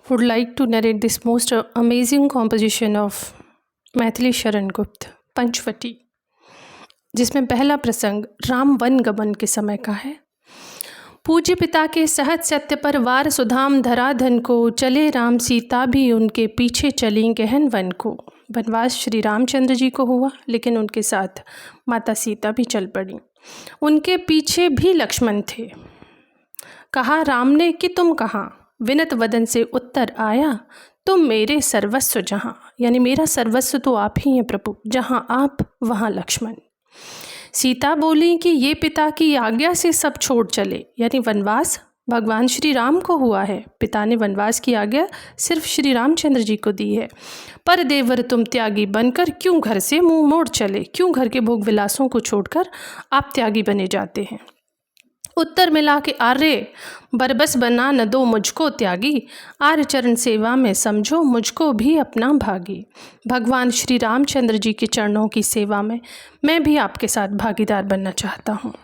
would like to narrate this most amazing composition of Maithili Sharan Gupt Panchavati, जिसमें पहला प्रसंग राम वन गमन के समय का है। पूज्य पिता के सहज सत्य पर वार सुधाम धराधन को, चले राम सीता भी उनके पीछे चली गहन वन को। वनवास श्री रामचंद्र जी को हुआ, लेकिन उनके साथ माता सीता भी चल पड़ी। उनके पीछे भी लक्ष्मण थे। कहा राम ने कि तुम कहाँ, विनत वदन से उत्तर आया, तुम मेरे सर्वस्व जहाँ, यानी मेरा सर्वस्व तो आप ही हैं प्रभु, जहाँ आप वहाँ लक्ष्मण। सीता बोली कि ये पिता की आज्ञा से सब छोड़ चले, यानी वनवास भगवान श्री राम को हुआ है। पिता ने वनवास की आज्ञा सिर्फ श्री रामचंद्र जी को दी है। पर देवर तुम त्यागी बनकर क्यों घर से मुंह मोड़ चले, क्यों घर के भोग विलासों को छोड़कर आप त्यागी बने जाते हैं। उत्तर मिला कि आर्य बरबस बना न दो मुझको त्यागी, आर्य चरण सेवा में समझो मुझको भी अपना भागी। भगवान श्री रामचंद्र जी के चरणों की सेवा में मैं भी आपके साथ भागीदार बनना चाहता हूँ।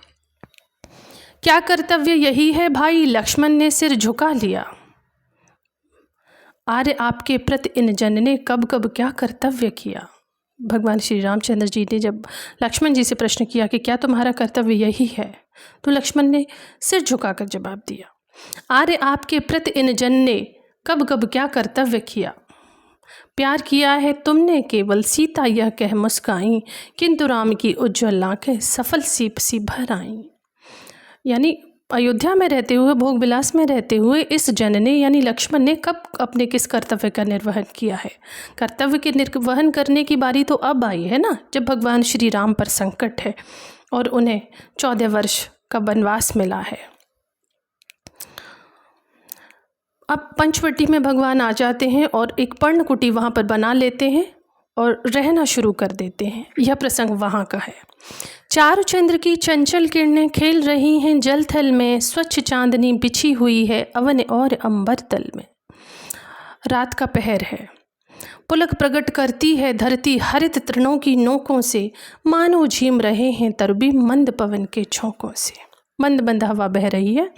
क्या कर्तव्य यही है भाई, लक्ष्मण ने सिर झुका लिया। आर्य आपके प्रति इन जन ने कब कब क्या कर्तव्य किया। भगवान श्री रामचंद्र जी ने जब लक्ष्मण जी से प्रश्न किया कि क्या तुम्हारा कर्तव्य यही है, तो लक्ष्मण ने सिर झुकाकर जवाब दिया, आर्य आपके प्रति इन जन ने कब कब क्या कर्तव्य किया। प्यार किया है तुमने केवल, सीता यह कह मुस्काई, किंतु राम की उज्ज्वल आंखें सफल सीप सी भर आई। यानी अयोध्या में रहते हुए, भोग विलास में रहते हुए इस जन ने यानी लक्ष्मण ने कब अपने किस कर्तव्य का निर्वहन किया है। कर्तव्य के निर्वहन करने की बारी तो अब आई है ना, जब भगवान श्री राम पर संकट है और उन्हें 14 वर्ष का वनवास मिला है। अब पंचवटी में भगवान आ जाते हैं और एक पर्णकुटी वहाँ पर बना लेते हैं और रहना शुरू कर देते हैं। यह प्रसंग वहाँ का है। चारु चंद्र की चंचल किरणें खेल रही हैं जल थल में, स्वच्छ चांदनी बिछी हुई है अवन और अंबर तल में। रात का पहर है, पुलक प्रकट करती है धरती हरित तृणों की नोकों से, मानो झीम रहे हैं तरबी मंद पवन के झोंकों से। मंद मंद हवा बह रही है।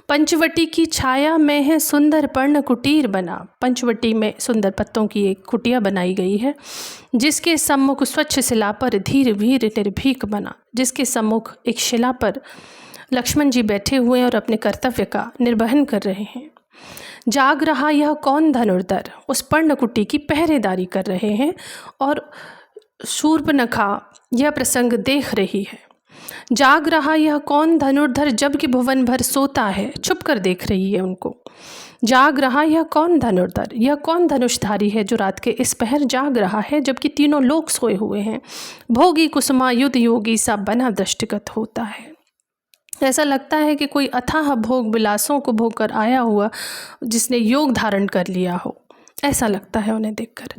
पंचवटी की छाया में है सुंदर पर्ण कुटीर बना। पंचवटी में सुंदर पत्तों की एक कुटिया बनाई गई है, जिसके सम्मुख स्वच्छ शिला पर धीर वीर निर्भीक बना। जिसके सम्मुख एक शिला पर लक्ष्मण जी बैठे हुए हैं और अपने कर्तव्य का निर्वहन कर रहे हैं। जाग रहा यह कौन धनुर्धर, उस पर्णकुटी की पहरेदारी कर रहे हैं और शूर्पणखा यह प्रसंग देख रही है। जाग रहा यह कौन धनुर्धर, जबकि भुवन भर सोता है, छुप कर देख रही है उनको। जाग रहा यह कौन धनुर्धर, यह कौन धनुषधारी है जो रात के इस पहर जाग रहा है, जबकि तीनों लोग सोए हुए हैं। भोगी कुसुमायुध योगी सा बना दृष्टिगत होता है। ऐसा लगता है कि कोई अथाह भोग विलासों को भोग कर आया हुआ, जिसने योग धारण कर लिया हो, ऐसा लगता है उन्हें देखकर।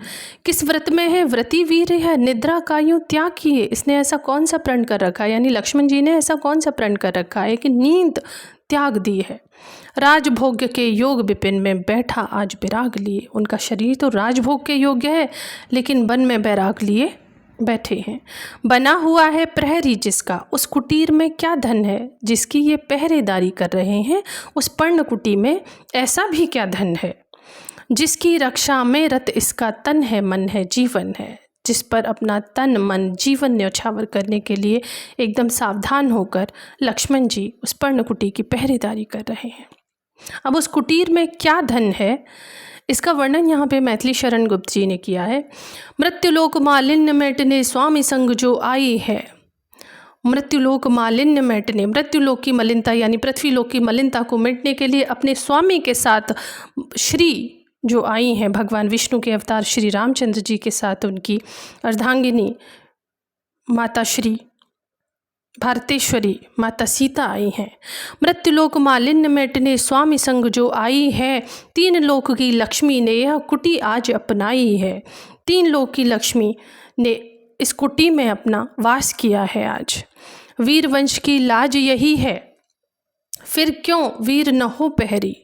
किस व्रत में है, व्रती वीर है, निद्रा का यूं त्याग किए। इसने ऐसा कौन सा प्रण कर रखा है, यानी लक्ष्मण जी ने ऐसा कौन सा प्रण कर रखा है कि नींद त्याग दी है। राजभोग के योग विपिन में बैठा आज विराग लिए। उनका शरीर तो राजभोग के योग्य है, लेकिन वन में बैराग लिए बैठे हैं। बना हुआ है प्रहरी जिसका, उस कुटीर में क्या धन है जिसकी ये पहरेदारी कर रहे हैं। उस पर्णकुटी में ऐसा भी क्या धन है जिसकी रक्षा में रत इसका तन है मन है जीवन है। जिस पर अपना तन मन जीवन न्यौछावर करने के लिए एकदम सावधान होकर लक्ष्मण जी उस पर्णकुटी की पहरेदारी कर रहे हैं। अब उस कुटीर में क्या धन है, इसका वर्णन यहाँ पे मैथिली शरण गुप्त जी ने किया है। मृत्युलोक मालिन्य मेटने स्वामी संग जो आई है। मृत्युलोक मालिन्य मेटने, मृत्युलोक की मलिनता यानी पृथ्वीलोक की मलिनता को मिटने के लिए अपने स्वामी के साथ श्री जो आई हैं, भगवान विष्णु के अवतार श्री रामचंद्र जी के साथ उनकी अर्धांगिनी माता श्री भारतेश्वरी माता सीता आई हैं। मृत्युलोक मालिन्य मेटने स्वामी संग जो आई है, तीन लोक की लक्ष्मी ने यह कुटी आज अपनाई है। तीन लोक की लक्ष्मी ने इस कुटी में अपना वास किया है आज। वीर वंश की लाज यही है, फिर क्यों वीर न हो पहरी।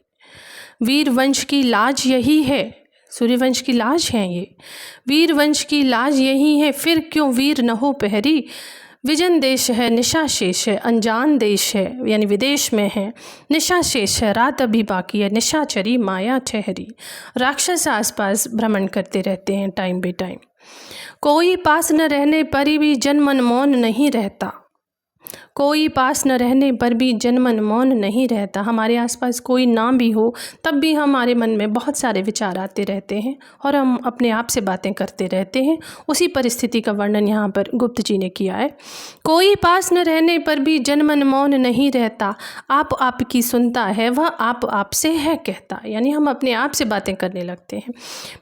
वीर वंश की लाज यही है, सूर्यवंश की लाज है ये। वीर वंश की लाज यही है, फिर क्यों वीर न हो पहरी। विजन देश है, निशा शेष है, अनजान देश है यानी विदेश में है, निशा शेष है, रात अभी बाकी है, निशाचरी माया ठहरी। राक्षस आसपास भ्रमण करते रहते हैं टाइम बे टाइम। कोई पास न रहने पर भी जन मन मौन नहीं रहता, कोई पास न रहने पर भी जन मन मौन नहीं रहता। हमारे आसपास कोई ना भी हो तब भी हमारे मन में बहुत सारे विचार आते रहते हैं और हम अपने आप से बातें करते रहते हैं। उसी परिस्थिति का वर्णन यहाँ पर गुप्त जी ने किया है। कोई पास न रहने पर भी जन मन मौन नहीं रहता, आप आपकी सुनता है वह आप आपसे है कहता। यानी हम अपने आप से बातें करने लगते हैं।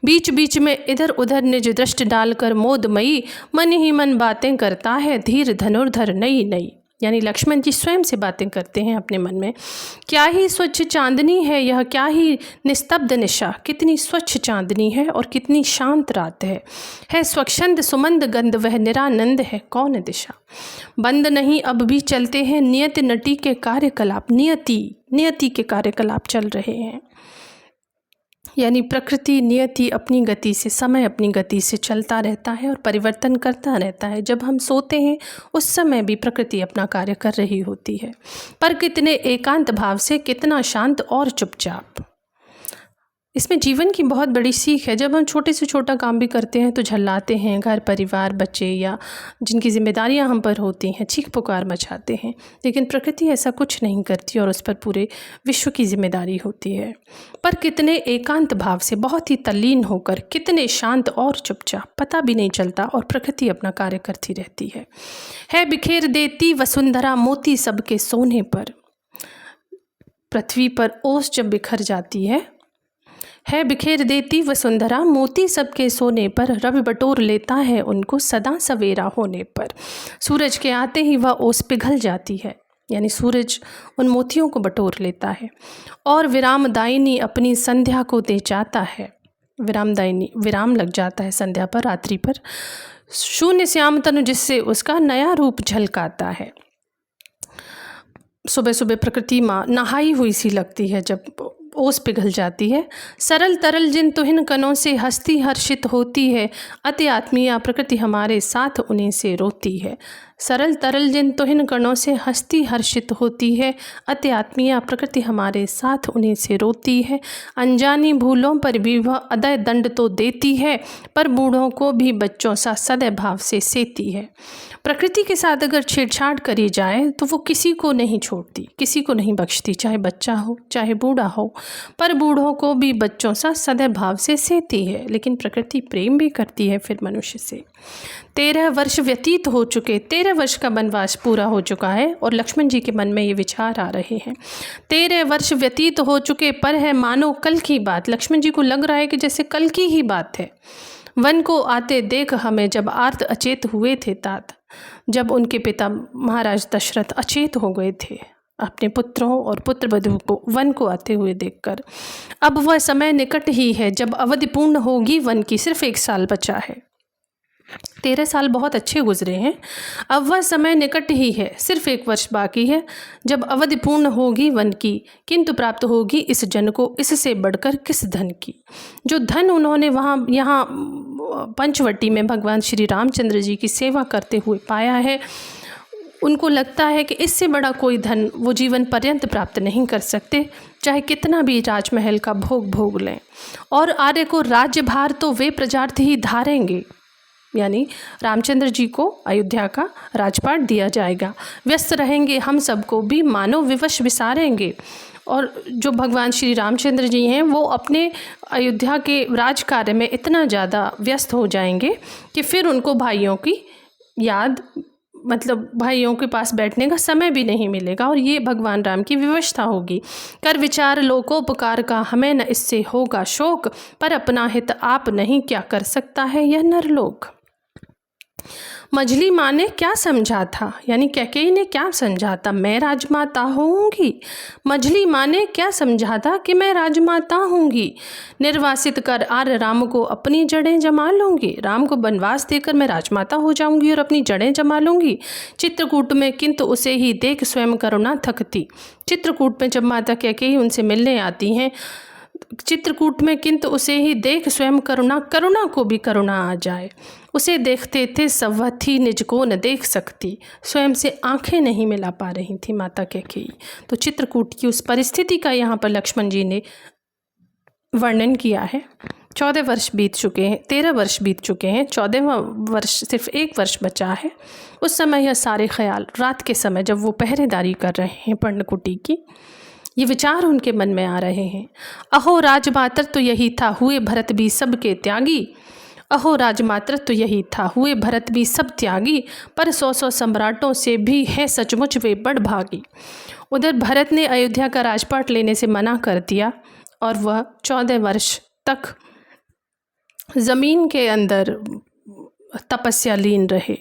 बीच बीच में इधर उधर निज दृष्टि डालकर मोदमयी मन ही मन बातें करता है, धीर धनुर्धर नई नई। यानी लक्ष्मण जी स्वयं से बातें करते हैं अपने मन में। क्या ही स्वच्छ चांदनी है यह, क्या ही निस्तब्ध निशा, कितनी स्वच्छ चांदनी है और कितनी शांत रात है स्वच्छंद सुमंद गंध वह निरानंद है कौन दिशा। बंद नहीं अब भी चलते हैं नियति नटी के कार्यकलाप, नियति के कार्यकलाप चल रहे हैं। यानी प्रकृति नियति अपनी गति से, समय अपनी गति से चलता रहता है और परिवर्तन करता रहता है। जब हम सोते हैं उस समय भी प्रकृति अपना कार्य कर रही होती है, पर कितने एकांत भाव से, कितना शांत और चुपचाप। इसमें जीवन की बहुत बड़ी सीख है। जब हम छोटे से छोटा काम भी करते हैं तो झल्लाते हैं, घर परिवार बच्चे या जिनकी जिम्मेदारियां हम पर होती हैं चीख पुकार मचाते हैं, लेकिन प्रकृति ऐसा कुछ नहीं करती और उस पर पूरे विश्व की जिम्मेदारी होती है। पर कितने एकांत भाव से, बहुत ही तल्लीन होकर, कितने शांत और चुपचाप, पता भी नहीं चलता और प्रकृति अपना कार्य करती रहती है बिखेर देती वसुंधरा मोती सबके सोने पर। पृथ्वी पर ओस जब बिखर जाती है बिखेर देती वसुंधरा मोती सबके सोने पर, रवि बटोर लेता है उनको सदा सवेरा होने पर। सूरज के आते ही वह ओस पिघल जाती है, यानी सूरज उन मोतियों को बटोर लेता है और विरामदायिनी अपनी संध्या को दे जाता है। विरामदायिनी, विराम लग जाता है संध्या पर, रात्रि पर। शून्य श्याम तनु जिससे उसका नया रूप झलकाता है। सुबह सुबह प्रकृति माँ नहाई हुई सी लगती है जब ओस पिघल जाती है। सरल तरल जिन तुहिन कनों से हस्ती हर्षित होती है, अति आत्मीया प्रकृति हमारे साथ उन्हीं से रोती है। सरल तरल जिन तुहिन कणों से हस्ती हर्षित होती है, अति आत्मीया प्रकृति हमारे साथ उन्हीं से रोती है। अनजानी भूलों पर भी वह अदय दंड तो देती है, पर बूढ़ों को भी बच्चों सा सदैव भाव से सेती है। प्रकृति के साथ अगर छेड़छाड़ करी जाए तो वो किसी को नहीं छोड़ती, किसी को नहीं बख्शती, चाहे बच्चा हो चाहे बूढ़ा हो, पर बूढ़ों को भी बच्चों सा सदैव भाव से सेती है। लेकिन प्रकृति प्रेम भी करती है फिर मनुष्य से। 13 वर्ष व्यतीत हो चुके, 13 वर्ष का वनवास पूरा हो चुका है और लक्ष्मण जी के मन में ये विचार आ रहे हैं। 13 वर्ष व्यतीत हो चुके पर है मानो कल की बात। लक्ष्मण जी को लग रहा है कि जैसे कल की ही बात है। वन को आते देख हमें जब आर्त अचेत हुए थे तात, जब उनके पिता महाराज दशरथ अचेत हो गए थे अपने पुत्रों और पुत्रवधू को वन को आते हुए देखकर। अब वह समय निकट ही है जब अवधि पूर्ण होगी वन की, सिर्फ 1 साल बचा है। 13 साल बहुत अच्छे गुजरे हैं, अब वह समय निकट ही है, सिर्फ 1 वर्ष बाकी है जब अवधि पूर्ण होगी वन की, किंतु प्राप्त होगी इस जन को इससे बढ़कर किस धन की। जो धन उन्होंने यहाँ पंचवटी में भगवान श्री रामचंद्र जी की सेवा करते हुए पाया है, उनको लगता है कि इससे बड़ा कोई धन वो जीवन पर्यंत प्राप्त नहीं कर सकते, चाहे कितना भी राजमहल का भोग लें। और आर्य को राज्यभार तो वे प्रजार्थ ही धारेंगे, यानी रामचंद्र जी को अयोध्या का राजपाट दिया जाएगा। व्यस्त रहेंगे हम सबको भी मानव विवश विसारेंगे। और जो भगवान श्री रामचंद्र जी हैं वो अपने अयोध्या के राज कार्य में इतना ज़्यादा व्यस्त हो जाएंगे कि फिर उनको भाइयों की याद, मतलब भाइयों के पास बैठने का समय भी नहीं मिलेगा और ये भगवान राम की विवशता होगी। कर विचार लोकोपकार का हमें न इससे होगा शोक, पर अपना हित आप नहीं क्या कर सकता है यह नरलोक। मझली माँ ने क्या समझा था, यानी कैकेयी ने क्या समझा था, मैं राजमाता होऊंगी। मझली माँ ने क्या समझा था कि मैं राजमाता होऊंगी। निर्वासित कर आर्य राम को अपनी जड़ें जमा लूंगी, राम को वनवास देकर मैं राजमाता हो जाऊंगी और अपनी जड़ें जमा लूंगी। चित्रकूट में किंतु उसे ही देख स्वयं करुणा थकती। चित्रकूट में जब माता कैकेयी उनसे मिलने आती हैं, चित्रकूट में किंतु उसे ही देख स्वयं करुणा को भी करुणा आ जाए। उसे देखते थे सब वह थी निज को न देख सकती, स्वयं से आंखें नहीं मिला पा रही थी माता कैकेयी। तो चित्रकूट की उस परिस्थिति का यहाँ पर लक्ष्मण जी ने वर्णन किया है। 14 वर्ष बीत चुके हैं, 13 वर्ष बीत चुके हैं, 14वां वर्ष सिर्फ 1 वर्ष बचा है। उस समय यह सारे ख्याल, रात के समय जब वो पहरेदारी कर रहे हैं पर्णकुटी की, ये विचार उनके मन में आ रहे हैं। अहो राजमात्र तो यही था, हुए भरत भी सबके त्यागी। अहो राजमात्र तो यही था, हुए भरत भी सब त्यागी। पर 100 सम्राटों से भी है सचमुच वे बड़ भागी। उधर भरत ने अयोध्या का राजपाट लेने से मना कर दिया और वह 14 वर्ष तक ज़मीन के अंदर तपस्या लीन रहे।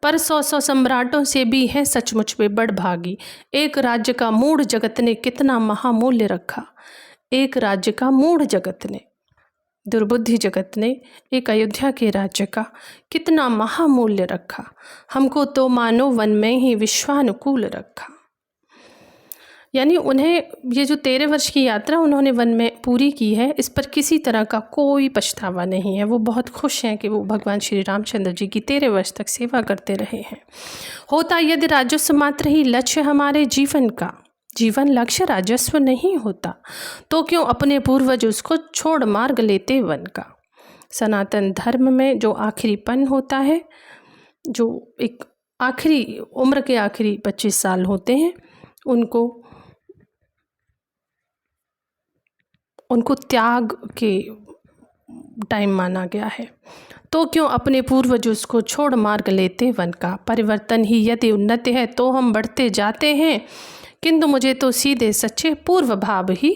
पर 100 सम्राटों से भी है सचमुच वे बड़ भागी। एक राज्य का मूढ़ जगत ने कितना महामूल्य रखा। एक राज्य का मूढ़ जगत ने, दुर्बुद्धि जगत ने एक अयोध्या के राज्य का कितना महामूल्य रखा। हमको तो मानो वन में ही विश्वानुकूल रखा। यानी उन्हें ये जो 13 वर्ष की यात्रा उन्होंने वन में पूरी की है, इस पर किसी तरह का कोई पछतावा नहीं है। वो बहुत खुश हैं कि वो भगवान श्री रामचंद्र जी की 13 वर्ष तक सेवा करते रहे हैं। होता यदि राजस्व मात्र ही लक्ष्य हमारे जीवन का, जीवन लक्ष्य राजस्व नहीं होता, तो क्यों अपने पूर्वज उसको छोड़ मार्ग लेते वन का। सनातन धर्म में जो आखिरीपन होता है, जो एक आखिरी उम्र के आखिरी 25 साल होते हैं, उनको त्याग के टाइम माना गया है। तो क्यों अपने पूर्वज उसको छोड़ मार्ग लेते वन का। परिवर्तन ही यदि उन्नति है तो हम बढ़ते जाते हैं, किंतु मुझे तो सीधे सच्चे पूर्व भाव ही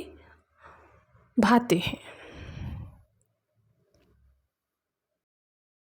भाते हैं।